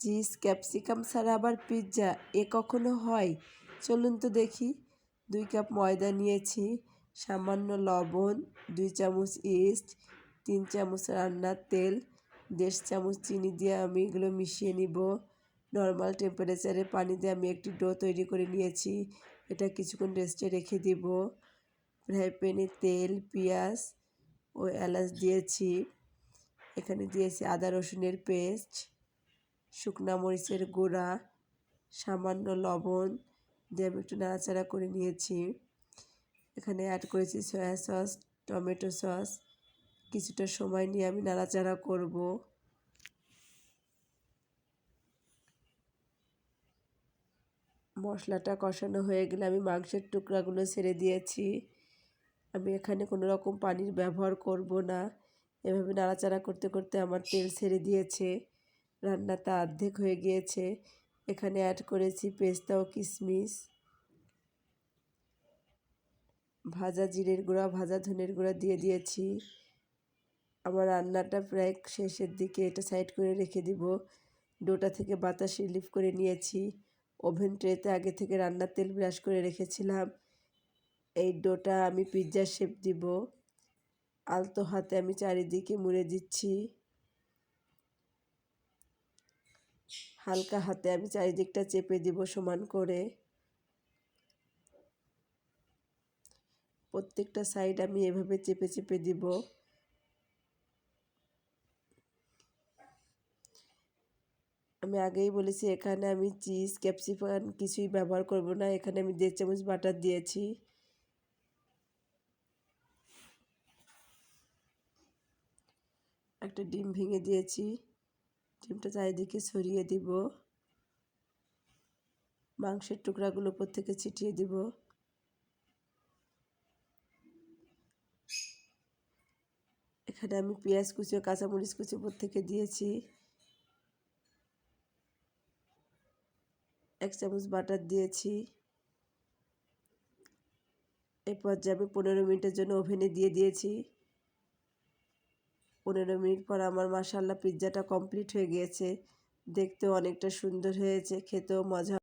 Cheese capsicum ছাড়া আবার pizza, এ কখনো হয়? চলুন তো দেখি। 2 কাপ ময়দা নিয়েছি, সামান্য লবণ, 2 চামচ ইস্ট, 3 চামচ রান্নার তেল, 1.5 চামচ চিনি দিয়ে আমি এগুলো মিশিয়ে নিব। নর্মাল টেম্পারেচারে পানি দিয়ে আমি একটি ডো তৈরি করে নিয়েছি। এটা কিছুক্ষণ রেস্টে রেখে দিব। ফ্রাই প্যানে তেল, পেঁয়াজ ও এলাচ দিয়েছি। এখানে দিয়েছি আদা রসুনের পেস্ট, শুকনা মরিচের গুঁড়া, সামান্য লবণ দিয়ে আমি একটু নাড়াচাড়া করে নিয়েছি। এখানে অ্যাড করেছি সয়া সস, টমেটো সস। কিছুটা সময় নিয়ে আমি নাড়াচাড়া করব। মশলাটা কষানো হয়ে গেলে আমি মাংসের টুকরাগুলো ছেড়ে দিয়েছি। আমি এখানে কোনো রকম পানির ব্যবহার করব না। এভাবে নাড়াচাড়া করতে করতে আমার তেল ছেড়ে দিয়েছে, রান্নাটা অর্ধেক হয়ে গিয়েছে। এখানে অ্যাড করেছি পেস্তা ও কিশমিশ, ভাজা জিরের গুঁড়া, ভাজা ধনের গুঁড়া দিয়ে দিয়েছি। আমার রান্নাটা প্রায় শেষের দিকে, এটা সাইড করে রেখে দিব। ডোটা থেকে বাতাস রিলিফ করে নিয়েছি। ওভেন ট্রেতে আগে থেকে রান্নার তেল ব্রাশ করে রেখেছিলাম। এই ডোটা আমি পিৎজার শেপ দিব। আলতো হাতে আমি চারিদিকে মুড়ে দিচ্ছি। হালকা হাতে আমি চারিদিকটা চেপে দিব সমান করে। প্রত্যেকটা সাইড আমি এভাবে চেপে চেপে দিব। আমি আগেই বলেছি এখানে আমি চিজ ক্যাপসিকাম কিছুই ব্যবহার করব না। এখানে আমি 1.5 চামচ বাটার দিয়েছি। একটা ডিম ভেঙে দিয়েছি, ডিমটা চারিদিকে ছড়িয়ে দিব। মাংসের টুকরাগুলো উপর থেকে ছিটিয়ে দিব। এখানে আমি পেঁয়াজ কুচি ও কাঁচামরিচ কুচি উপর থেকে দিয়েছি। 1 চামচ বাটার দিয়েছি। এই পর্যায়ে আমি 15 মিনিটের জন্য ওভেনে দিয়ে দিয়েছি। 15 মিনিট পর আমার মাশাআল্লাহ পিৎজাটা কমপ্লিট হয়ে গিয়েছে। দেখতেও অনেকটা সুন্দর হয়েছে, খেতেও মজা।